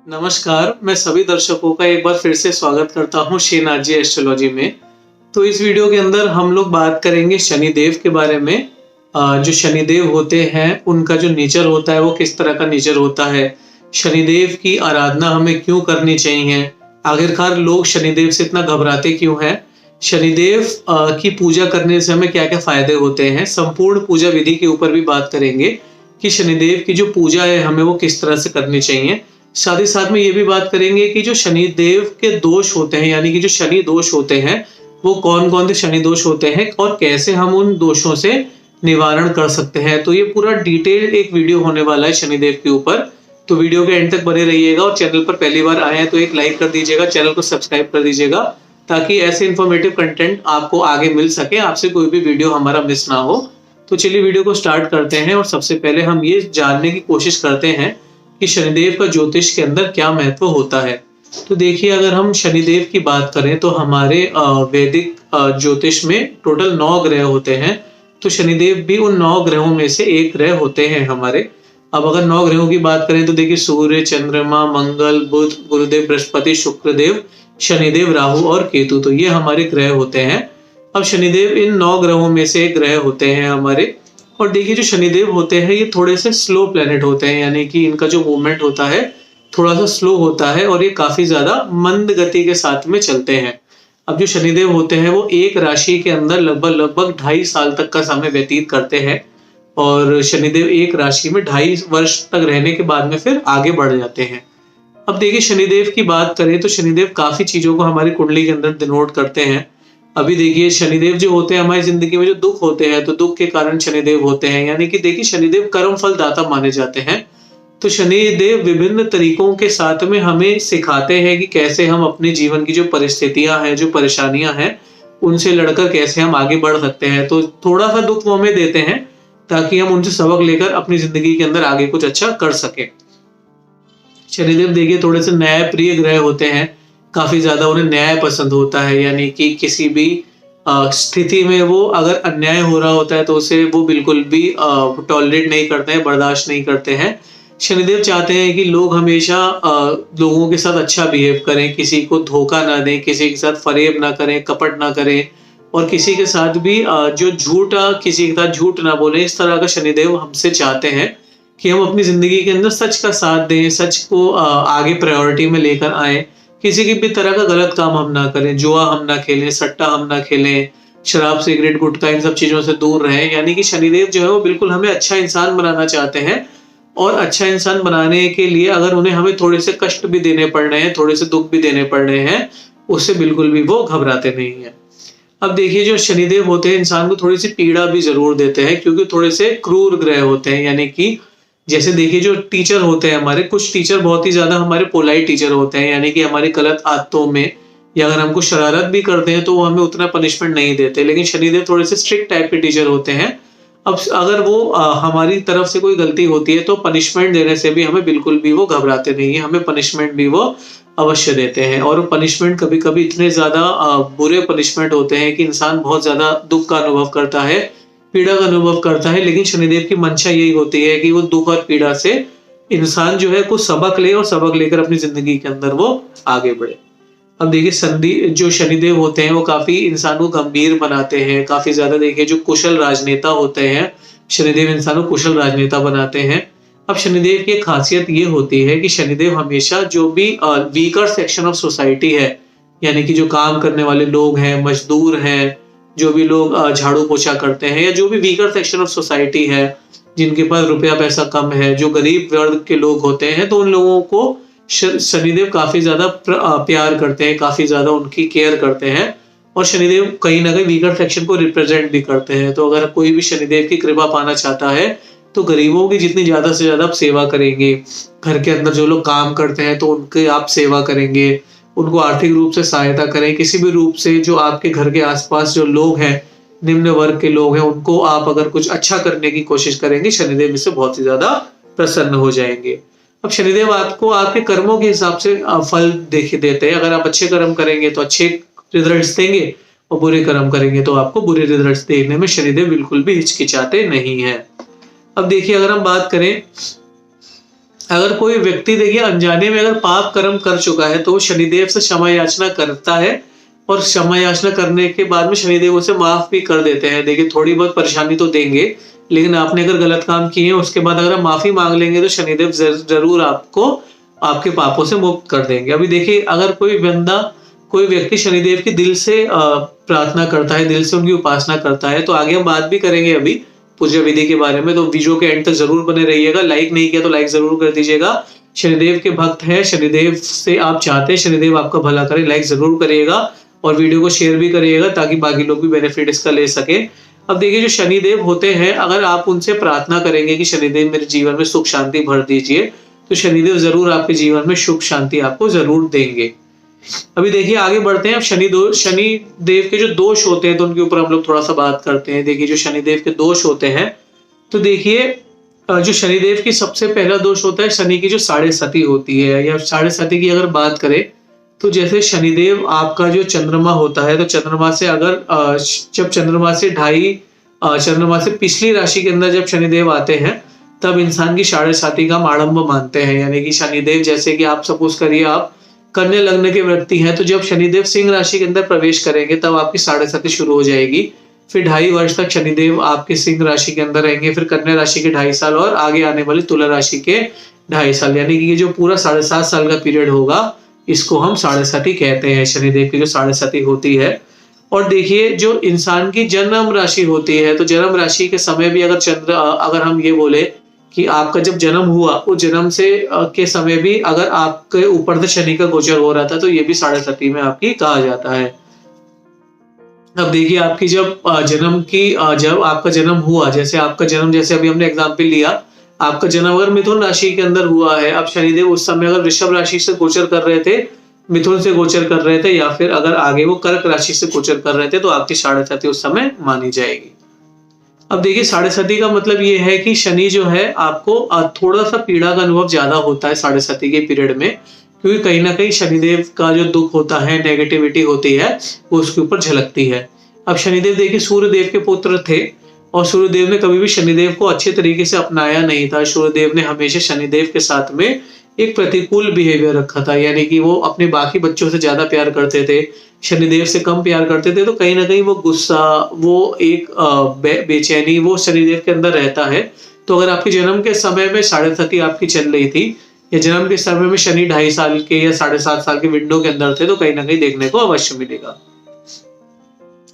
नमस्कार, मैं सभी दर्शकों का एक बार फिर से स्वागत करता हूँ श्रीनाथ जी एस्ट्रोलॉजी में। तो इस वीडियो के अंदर हम लोग बात करेंगे शनिदेव के बारे में। जो शनिदेव होते हैं उनका जो नेचर होता है वो किस तरह का नेचर होता है, शनिदेव की आराधना हमें क्यों करनी चाहिए, आखिरकार लोग शनिदेव से इतना घबराते क्यों हैं, शनिदेव की पूजा करने से हमें क्या क्या फायदे होते हैं, संपूर्ण पूजा विधि के ऊपर भी बात करेंगे कि शनिदेव की जो पूजा है हमें वो किस तरह से करनी चाहिए। साथ ही साथ में ये भी बात करेंगे कि जो शनिदेव के दोष होते हैं यानी कि जो शनि दोष होते हैं वो कौन कौन से शनि दोष होते हैं और कैसे हम उन दोषों से निवारण कर सकते हैं। तो ये पूरा डिटेल्ड एक वीडियो होने वाला है शनिदेव के ऊपर। तो वीडियो के एंड तक बने रहिएगा और चैनल पर पहली बार आए हैं तो एक लाइक कर दीजिएगा, चैनल को सब्सक्राइब कर दीजिएगा ताकि ऐसे इन्फॉर्मेटिव कंटेंट आपको आगे मिल सके, आपसे कोई भी वीडियो हमारा मिस ना हो। तो चलिए वीडियो को स्टार्ट करते हैं और सबसे पहले हम ये जानने की कोशिश करते हैं कि शनिदेव का ज्योतिष के अंदर क्या महत्व होता है। तो देखिए, अगर हम शनिदेव की बात करें तो हमारे वैदिक ज्योतिष में टोटल 9 ग्रह होते हैं। तो शनिदेव भी उन 9 ग्रहों में से एक ग्रह होते हैं हमारे। अब अगर 9 ग्रहों की बात करें तो देखिए, सूर्य, चंद्रमा, मंगल, बुध, गुरुदेव, बृहस्पति, शुक्रदेव, शनिदेव, राहु और केतु, तो ये हमारे ग्रह होते हैं। अब शनिदेव इन 9 ग्रहों में से एक ग्रह होते हैं हमारे। और देखिए, जो शनिदेव होते हैं ये थोड़े से स्लो प्लेनेट होते हैं, यानी कि इनका जो मूवमेंट होता है थोड़ा सा स्लो होता है और ये काफी ज्यादा मंद गति के साथ में चलते हैं। अब जो शनिदेव होते हैं वो एक राशि के अंदर लगभग 2.5 साल तक का समय व्यतीत करते हैं और शनिदेव एक राशि में 2.5 वर्ष तक रहने के बाद में फिर आगे बढ़ जाते हैं। अब देखिए, शनिदेव की बात करें तो शनिदेव काफी चीजों को हमारी कुंडली के अंदर डिनोट करते हैं। अभी देखिए, शनिदेव जो होते हैं हमारी जिंदगी में जो दुख होते हैं तो दुख के कारण शनिदेव होते हैं, यानी कि देखिए शनिदेव कर्म फल दाता माने जाते हैं। तो शनिदेव विभिन्न तरीकों के साथ में हमें सिखाते हैं कि कैसे हम अपने जीवन की जो परिस्थितियां हैं, जो परेशानियां हैं, उनसे लड़कर कैसे हम आगे बढ़ सकते हैं। तो थोड़ा सा दुख वो हमें देते हैं ताकि हम उनसे सबक लेकर अपनी जिंदगी के अंदर आगे कुछ अच्छा कर सके। शनिदेव देखिए थोड़े से न्याय प्रिय ग्रह होते हैं, काफी ज्यादा उन्हें न्याय पसंद होता है, यानी कि किसी भी स्थिति में वो अगर अन्याय हो रहा होता है तो उसे वो बिल्कुल भी टॉलरेट नहीं करते हैं, बर्दाश्त नहीं करते हैं। शनिदेव चाहते हैं कि लोग हमेशा लोगों के साथ अच्छा बिहेव करें, किसी को धोखा ना दें, किसी के साथ फरेब ना करें, कपट ना करें और किसी के साथ भी जो झूठा किसी के साथ झूठ ना बोले। इस तरह का शनिदेव हमसे चाहते हैं कि हम अपनी जिंदगी के अंदर सच का साथ दें, सच को आगे प्रायोरिटी में लेकर आए, किसी की भी तरह का गलत काम हम ना करें, जुआ हम ना खेलें, सट्टा हम ना खेलें, शराब, सिगरेट, गुटखा इन सब चीजों से दूर रहें। यानी कि शनिदेव जो है वो बिल्कुल हमें अच्छा इंसान बनाना चाहते हैं और अच्छा इंसान बनाने के लिए अगर उन्हें हमें थोड़े से कष्ट भी देने पड़ रहे हैं, थोड़े से दुख भी देने पड़ रहे हैं, उससे बिल्कुल भी वो घबराते नहीं है। अब देखिए, जो शनिदेव होते हैं इंसान को थोड़ी सी पीड़ा भी जरूर देते हैं क्योंकि थोड़े से क्रूर ग्रह होते हैं। यानी कि जैसे देखिए, जो टीचर होते हैं हमारे, कुछ टीचर बहुत ही ज्यादा हमारे पोलाइट टीचर होते हैं, यानी कि हमारी गलत आदतों में या अगर हम कुछ शरारत भी करते हैं तो वो हमें उतना पनिशमेंट नहीं देते। लेकिन शनिदेव थोड़े से स्ट्रिक्ट टाइप के टीचर होते हैं। अब अगर वो हमारी तरफ से कोई गलती होती है तो पनिशमेंट देने से भी हमें बिल्कुल भी वो घबराते नहीं है, हमें पनिशमेंट भी वो अवश्य देते हैं। और पनिशमेंट कभी कभी इतने ज्यादा बुरे पनिशमेंट होते हैं कि इंसान बहुत ज्यादा दुख का अनुभव करता है, पीड़ा का अनुभव करता है। लेकिन शनिदेव की मंशा यही होती है कि वो दुख और पीड़ा से इंसान जो है कुछ सबक ले और सबक लेकर अपनी जिंदगी के अंदर वो आगे बढ़े। अब देखिए, जो शनिदेव होते हैं वो काफी इंसान को गंभीर बनाते हैं, काफी ज्यादा देखिए जो कुशल राजनेता होते हैं, शनिदेव इंसान को कुशल राजनेता बनाते हैं। अब शनिदेव की एक खासियत ये होती है कि शनिदेव हमेशा जो भी वीकर सेक्शन ऑफ सोसाइटी है, यानी कि जो काम करने वाले लोग हैं, मजदूर हैं, जो भी लोग झाड़ू पोछा करते हैं या जो भी वीकर सेक्शन ऑफ सोसाइटी है, जिनके पास रुपया पैसा कम है, जो गरीब वर्ग के लोग होते हैं, तो उन लोगों को शनिदेव काफी ज्यादा प्यार करते हैं, काफी ज्यादा उनकी केयर करते हैं और शनिदेव कहीं ना कहीं वीकर सेक्शन को रिप्रेजेंट भी करते हैं। तो अगर कोई भी शनिदेव की कृपा पाना चाहता है तो गरीबों की जितनी ज्यादा से ज्यादा आप सेवा करेंगे, घर के अंदर जो लोग काम करते हैं तो उनकी आप सेवा करेंगे, उनको आर्थिक रूप से सहायता करें, किसी भी रूप से जो आपके घर के आसपास जो लोग हैं, निम्न वर्ग के लोग हैं, उनको आप अगर कुछ अच्छा करने की कोशिश करेंगे, शनिदेव इससे बहुत ही ज्यादा प्रसन्न हो जाएंगे। अब शनिदेव आपको आपके कर्मों के हिसाब से फल देते हैं। अगर आप अच्छे कर्म करेंगे तो अच्छे रिजल्ट्स देंगे और बुरे कर्म करेंगे तो आपको बुरे रिजल्ट्स देने में शनिदेव बिल्कुल भी हिचकिचाते नहीं है। अब देखिए, अगर हम बात करें अगर कोई व्यक्ति देखिए अनजाने में अगर पाप कर्म कर चुका है तो वो शनिदेव से क्षमा याचना करता है, और क्षमा याचना करने के बाद में शनिदेव उसे माफ भी कर देते हैं। देखिए थोड़ी बहुत परेशानी तो देंगे, लेकिन आपने अगर गलत काम किए हैं उसके बाद अगर आप माफी मांग लेंगे तो शनिदेव जरूर आपको आपके पापों से मुक्त कर देंगे। अभी देखिए अगर कोई व्यक्ति शनिदेव की दिल से प्रार्थना करता है, दिल से उनकी उपासना करता है, तो आगे हम बात भी करेंगे अभी पूजा विधि के बारे में, तो वीडियो के एंड तक जरूर बने रहिएगा। लाइक नहीं किया तो लाइक जरूर कर दीजिएगा। शनिदेव के भक्त हैं, शनिदेव से आप चाहते हैं शनिदेव आपका भला करे, लाइक जरूर करिएगा और वीडियो को शेयर भी करिएगा ताकि बाकी लोग भी बेनिफिट इसका ले सके। अब देखिए जो शनिदेव होते हैं, अगर आप उनसे प्रार्थना करेंगे कि शनिदेव मेरे जीवन में सुख शांति भर दीजिए, तो शनिदेव जरूर आपके जीवन में सुख शांति आपको जरूर देंगे। अभी देखिए आगे बढ़ते हैं। अब शनिदेव के जो दोष होते हैं तो उनके ऊपर हम लोग थोड़ा सा बात करते हैं। देखिए जो शनिदेव के दोष होते हैं, तो देखिए जो शनिदेव की सबसे पहला दोष होता है शनि की जो साढ़े सती होती है, या साढ़े सती की अगर बात करें तो जैसे शनिदेव आपका जो चंद्रमा होता है, तो चंद्रमा से अगर जब चंद्रमा से पिछली राशि के अंदर जब शनिदेव आते हैं तब इंसान की साढ़े साती का हम आरंभ मानते हैं। यानी कि शनिदेव, जैसे कि आप सपोज करिए आप कन्या लग्न के व्यक्ति हैं, तो जब शनिदेव सिंह राशि के अंदर प्रवेश करेंगे तब आपकी साढ़े साती शुरू हो जाएगी। फिर 2.5 वर्ष तक शनिदेव आपके सिंह राशि के अंदर रहेंगे, फिर कन्या राशि के 2.5 साल और आगे आने वाली तुला राशि के 2.5 साल। यानी कि ये जो पूरा 7.5 साल का पीरियड होगा इसको हम साढ़े साती कहते हैं, शनिदेव की जो साढ़े साती होती है। और देखिए जो इंसान की जन्म राशि होती है, तो जन्म राशि के समय भी अगर हम ये बोले कि आपका जब जन्म हुआ उस जन्म से के समय भी अगर आपके ऊपर से शनि का गोचर हो रहा था तो ये भी साढ़े साती में आपकी कहा जाता है। अब देखिए आपकी जब आपका जन्म हुआ, जैसे अभी हमने एग्जाम्पल लिया, आपका जन्म अगर मिथुन राशि के अंदर हुआ है, अब शनिदेव उस समय अगर वृषभ राशि से गोचर कर रहे थे, मिथुन से गोचर कर रहे थे, या फिर अगर आगे वो कर्क राशि से गोचर कर रहे थे, तो आपकी साढ़े साती उस समय मानी जाएगी। अब देखिए साढ़े साती का मतलब ये है कि शनि जो है आपको थोड़ा सा पीड़ा का अनुभव ज्यादा होता है साढ़े साती के पीरियड में, क्योंकि कहीं ना कहीं शनिदेव का जो दुख होता है, नेगेटिविटी होती है, वो उसके ऊपर झलकती है। अब शनिदेव देखिए सूर्यदेव के पुत्र थे और सूर्यदेव ने कभी भी शनिदेव को अच्छे तरीके से अपनाया नहीं था। सूर्यदेव ने हमेशा शनिदेव के साथ में एक प्रतिकूल बिहेवियर रखा था, यानी कि वो अपने बाकी बच्चों से ज्यादा प्यार करते थे, शनिदेव से कम प्यार करते थे। तो कहीं ना कहीं वो गुस्सा, वो एक बेचैनी वो शनिदेव के अंदर रहता है। तो अगर आपके जन्म के समय में साढ़े साती आपकी चल रही थी, या जन्म के समय में शनि 2.5 साल के या 7.5 साल के विंडो के अंदर थे, तो कहीं ना कहीं देखने को अवश्य मिलेगा।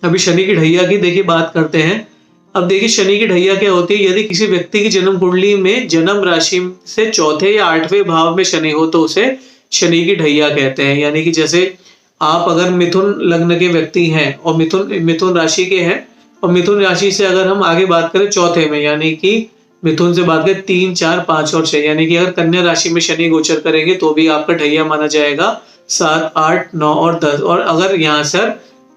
अभी शनि की ढैया की देखिए बात करते हैं। अब देखिए शनि की ढैया क्या होती है, यदि किसी व्यक्ति की जन्म कुंडली में जन्म राशि से 4थे या 8वें भाव में शनि हो तो उसे शनि की ढैया कहते हैं। यानी कि जैसे आप अगर मिथुन लग्न के व्यक्ति हैं और मिथुन राशि के हैं, और मिथुन राशि से अगर हम आगे बात करें 4थे में, यानी कि मिथुन से बात करें 3, 4, 5 और 6, यानी कि अगर कन्या राशि में शनि गोचर करेंगे तो भी आपका ढैया माना जाएगा 7, 8, 9 और 10। और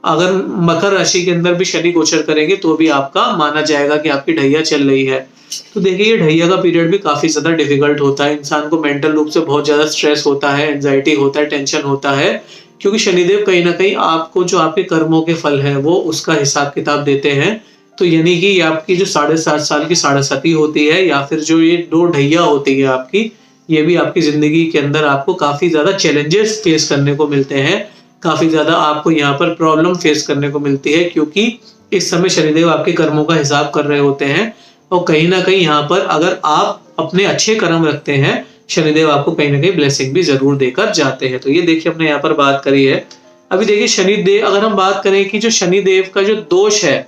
अगर मकर राशि के अंदर भी शनि गोचर करेंगे तो भी आपका माना जाएगा कि आपकी ढैया चल रही है। तो देखिए ये ढैया का पीरियड भी काफी ज्यादा डिफिकल्ट होता है, इंसान को मेंटल रूप से बहुत ज्यादा स्ट्रेस होता है, एंजाइटी होता है, टेंशन होता है, क्योंकि शनिदेव कहीं ना कहीं आपको जो आपके कर्मों के फल है वो उसका हिसाब किताब देते हैं। तो यानी कि आपकी जो 7.5 साल की साढ़े साती होती है, या फिर जो ये 2 ढैया होती है आपकी, ये भी आपकी जिंदगी के अंदर आपको काफी ज्यादा चैलेंजेस फेस करने को मिलते हैं, काफी ज्यादा आपको यहाँ पर प्रॉब्लम फेस करने को मिलती है, क्योंकि इस समय शनिदेव आपके कर्मों का हिसाब कर रहे होते हैं। और कहीं ना कहीं यहाँ पर अगर आप अपने अच्छे कर्म रखते हैं, शनिदेव आपको कहीं ना कहीं ब्लेसिंग भी जरूर देकर जाते हैं। तो ये देखिए हमने यहाँ पर बात करी है। अभी देखिए शनिदेव, अगर हम बात करें कि जो शनिदेव का जो दोष है,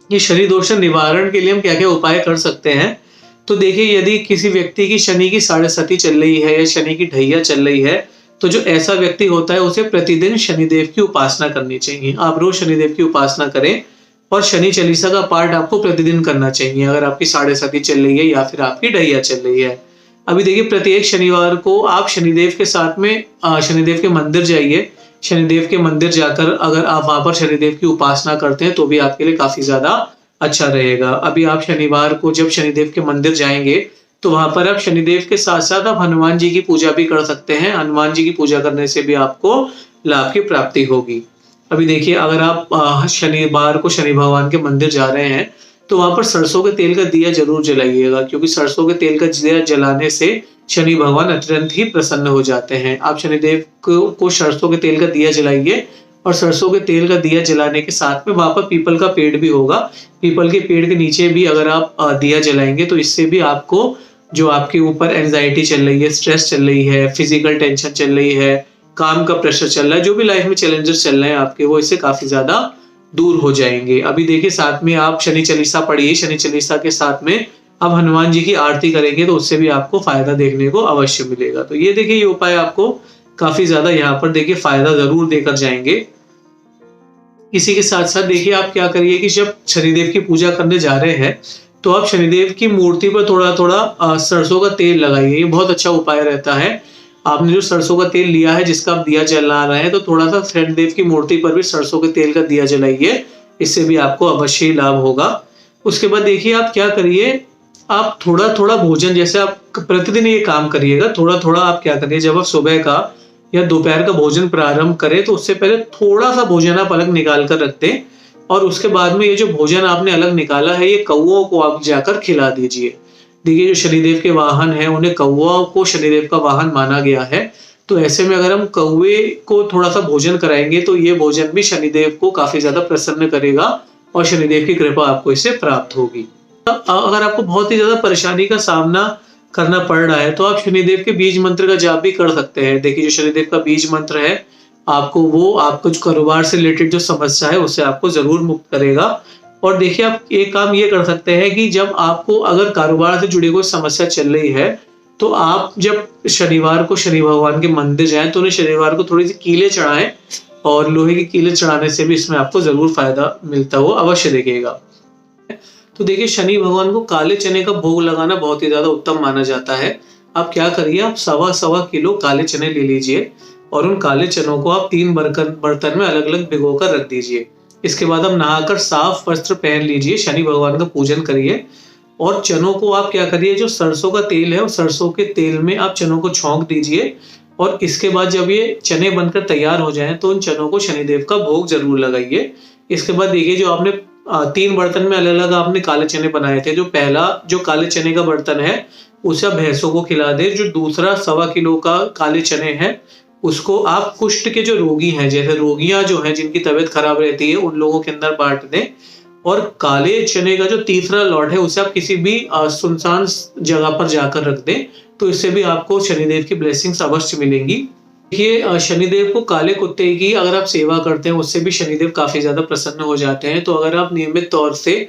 ये शनि दोष निवारण के लिए हम क्या क्या उपाय कर सकते हैं। तो देखिए यदि किसी व्यक्ति की शनि की साढ़े साती चल रही है या शनि की ढैया चल रही है, तो जो ऐसा व्यक्ति होता है उसे प्रतिदिन शनिदेव की उपासना करनी चाहिए। आप रोज शनिदेव की उपासना करें और शनि चालीसा का पाठ आपको प्रतिदिन करना चाहिए, अगर आपकी साढ़े साती चल रही है या फिर आपकी ढैया चल रही है। अभी देखिए प्रत्येक शनिवार को आप शनिदेव के साथ में शनिदेव के मंदिर जाइए। शनिदेव के मंदिर जाकर अगर आप वहां पर शनिदेव की उपासना करते हैं तो भी आपके लिए काफी ज्यादा अच्छा रहेगा। अभी आप शनिवार को जब शनिदेव के मंदिर जाएंगे तो वहां पर आप शनिदेव के साथ साथ आप हनुमान जी की पूजा भी कर सकते हैं। हनुमान जी की पूजा करने से भी आपको लाभ की प्राप्ति होगी। अभी देखिए अगर आप शनिवार को शनि भगवान के मंदिर जा रहे हैं तो वहां पर सरसों के तेल का दिया जरूर जलाइएगा, क्योंकि सरसों के तेल का दिया जलाने से शनि भगवान अत्यंत ही प्रसन्न हो जाते हैं। आप शनिदेव को सरसों के तेल का दिया जलाइए और सरसों के तेल का दिया जलाने के साथ में वहां पर पीपल का पेड़ भी होगा। पीपल के पेड़ के नीचे भी अगर आप दिया जलाएंगे तो इससे भी आपको जो आपके ऊपर एंजाइटी चल रही है, स्ट्रेस चल रही है, फिजिकल टेंशन चल रही है, काम का प्रेशर चल रहा है, जो भी लाइफ में चैलेंजेस चल रहे हैं आपके, वो इससे काफी ज्यादा दूर हो जाएंगे। अभी देखिए साथ में आप शनि चालीसा पढ़िए, शनि चालीसा के साथ में आप हनुमान जी की आरती करेंगे तो उससे भी आपको फायदा देखने को अवश्य मिलेगा। तो ये देखिए ये उपाय आपको काफी ज्यादा यहाँ पर देखिए फायदा जरूर देकर जाएंगे। इसी के साथ साथ देखिए आप क्या करिए कि जब शनिदेव की पूजा करने जा रहे हैं तो आप शनिदेव की मूर्ति पर थोड़ा थोड़ा सरसों का तेल लगाइए। ये बहुत अच्छा उपाय रहता है। आपने जो सरसों का तेल लिया है जिसका आप दिया जला रहे हैं तो थोड़ा सा शनिदेव की मूर्ति पर भी सरसों के तेल का दिया जलाइए, इससे भी आपको अवश्य ही लाभ होगा। उसके बाद देखिए आप क्या करिए, आप थोड़ा थोड़ा भोजन, जैसे आप प्रतिदिन ये काम करिएगा, थोड़ा थोड़ा आप क्या करिए, जब आप सुबह का या दोपहर का भोजन प्रारंभ करें तो उससे पहले थोड़ा सा भोजन आप अलग निकाल कर रख दें और उसके बाद में ये जो भोजन आपने अलग निकाला है ये कौओं को आप जाकर खिला दीजिए। देखिए जो शनिदेव के वाहन है उन्हें कौओं को शनिदेव का वाहन माना गया है, तो ऐसे में अगर हम कौवे को थोड़ा सा भोजन कराएंगे तो ये भोजन भी शनिदेव को काफी ज्यादा प्रसन्न करेगा और शनिदेव की कृपा आपको इससे प्राप्त होगी। अगर आपको बहुत ही ज्यादा परेशानी का सामना करना पड़ रहा है तो आप शनिदेव के बीज मंत्र का जाप भी कर सकते हैं। देखिए जो शनिदेव का बीज मंत्र है आपको जो कारोबार से रिलेटेड जो समस्या है उससे आपको जरूर मुक्त करेगा। और देखिए आप एक काम ये कर सकते हैं कि जब आपको अगर कारोबार से जुड़ी कोई समस्या चल रही है तो आप जब शनिवार को शनि भगवान के मंदिर जाएं तो उन्हें शनिवार को थोड़ी सी कीले चढ़ाएं और लोहे की कीले चढ़ाने से भी इसमें आपको जरूर फायदा मिलता हो अवश्य देखिएगा। तो देखिए शनि भगवान को काले चने का भोग लगाना बहुत ही ज्यादा उत्तम माना जाता है। आप क्या करिए, आप सवा किलो काले चने ले लीजिए और उन काले चनों को आप 3 बर्तन में अलग अलग भिगो कर रख दीजिए। इसके बाद आप नहाकर साफ वस्त्र पहन लीजिए, शनि भगवान का पूजन करिए और चनों को आप क्या करिए, जो सरसों का तेल है उस सरसों के तेल में आप चनों को छौंक दीजिए और इसके बाद जब ये चने बनकर तैयार हो जाएं तो उन चनों को शनिदेव का भोग जरूर लगाइए। इसके बाद देखिए जो आपने 3 बर्तन में अलग अलग आपने काले चने बनाए थे, जो पहला जो काले चने का बर्तन है उसे आप भैंसों को खिला दे, जो दूसरा 1.25 किलो का काले चने हैं उसको आप कुष्ठ के जो रोगी हैं, जैसे रोगियां जो हैं जिनकी तबीयत खराब रहती है उन लोगों के अंदर बांट दें। और काले चने का जो तीसरा लॉट है उसे आप किसी भी सुनसान जगह पर जाकर रख दें, तो इससे भी आपको शनिदेव की ब्लेसिंग्स अवश्य मिलेंगी। देखिए शनिदेव को काले कुत्ते की अगर आप सेवा करते हैं उससे भी शनिदेव काफी ज्यादा प्रसन्न हो जाते हैं। तो अगर आप नियमित तौर से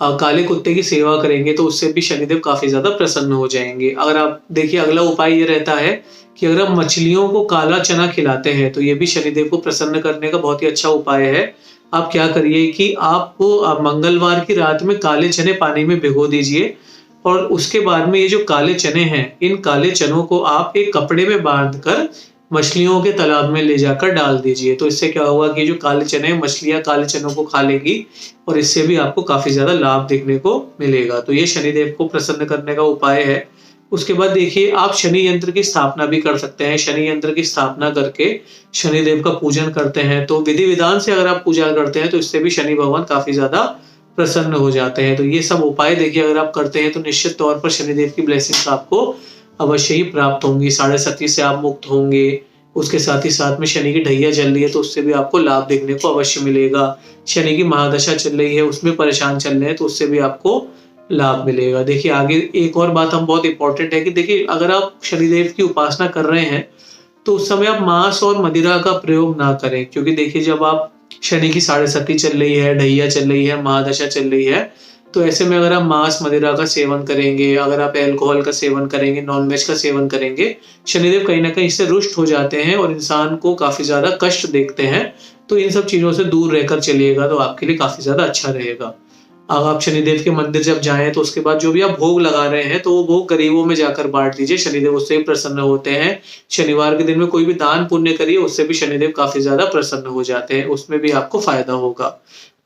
काले कुत्ते की सेवा करेंगे तो उससे भी शनिदेव काफी ज्यादा प्रसन्न हो जाएंगे। अगर आप देखिए अगला उपाय ये रहता है कि अगर आप मछलियों को काला चना खिलाते हैं तो ये भी शनिदेव को प्रसन्न करने का बहुत ही अच्छा उपाय है। आप क्या करिए कि आप मंगलवार की रात में काले चने पानी में भिगो दीजिए और उसके बाद में ये जो काले चने हैं इन काले चनों को आप एक कपड़े में बांधकर मछलियों के तालाब में ले जाकर डाल दीजिए। तो इससे क्या होगा कि जो काले चने मछलियां काले चनों को खा लेंगी और इससे भी आपको काफी ज्यादा लाभ देखने को मिलेगा। तो ये शनिदेव को प्रसन्न करने का उपाय है। उसके बाद देखिए आप शनि यंत्र की स्थापना भी कर सकते हैं। शनि यंत्र की स्थापना करके शनिदेव का पूजन करते हैं तो विधि विधान से अगर आप पूजा करते हैं तो इससे भी शनि भगवान काफी ज्यादा प्रसन्न हो जाते हैं। तो ये सब उपाय देखिए अगर आप करते हैं तो निश्चित तौर पर शनिदेव की ब्लेसिंग्स आपको अवश्य ही प्राप्त होंगी। 7.5 से आप मुक्त होंगे। उसके साथ ही साथ में शनि की ढैया चल रही है तो उससे भी आपको लाभ देखने को अवश्य मिलेगा। शनि की महादशा चल रही है उसमें परेशान चल रहे हैं तो उससे भी आपको लाभ मिलेगा। देखिए आगे एक और बात हम बहुत इंपॉर्टेंट है कि देखिए अगर आप शनिदेव की उपासना कर रहे हैं तो उस समय आप मांस और मदिरा का प्रयोग ना करें, क्योंकि देखिए जब आप शनि की 7.5 चल रही है, ढैया चल रही है, महादशा चल रही है, तो ऐसे में अगर आप मांस मदिरा का सेवन करेंगे, अगर आप अल्कोहल का सेवन करेंगे, नॉनवेज का सेवन करेंगे, शनिदेव कहीं ना कहीं इससे रुष्ट हो जाते हैं और इंसान को काफी ज्यादा कष्ट देखते हैं। तो इन सब चीजों से दूर रहकर चलिएगा तो आपके लिए काफी ज्यादा अच्छा रहेगा। अब आप शनिदेव के मंदिर जब जाएं तो उसके बाद जो भी आप भोग लगा रहे हैं तो वो भोग गरीबों में जाकर बांट दीजिए, शनिदेव उससे भी प्रसन्न होते हैं। शनिवार के दिन में कोई भी दान पुण्य करिए उससे भी शनिदेव काफी ज्यादा प्रसन्न हो जाते हैं, उसमें भी आपको फायदा होगा।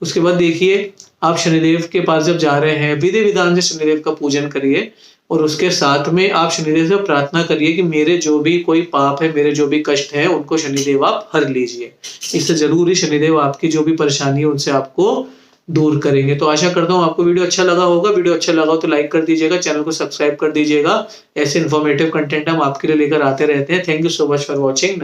उसके बाद देखिए आप शनिदेव के पास जब जा रहे हैं विधि विधान से शनिदेव का पूजन करिए और उसके साथ में आप शनिदेव से प्रार्थना करिए कि मेरे जो भी कोई पाप है, मेरे जो भी कष्ट है उनको शनिदेव आप हर लीजिए। इससे जरूर ही शनिदेव आपकी जो भी परेशानी है उनसे आपको दूर करेंगे। तो आशा करता हूँ आपको वीडियो अच्छा लगा होगा। वीडियो अच्छा लगा हो तो लाइक कर दीजिएगा, चैनल को सब्सक्राइब कर दीजिएगा। ऐसे इन्फॉर्मेटिव कंटेंट हम आपके लिए लेकर आते रहते हैं। Thank you so much for watching.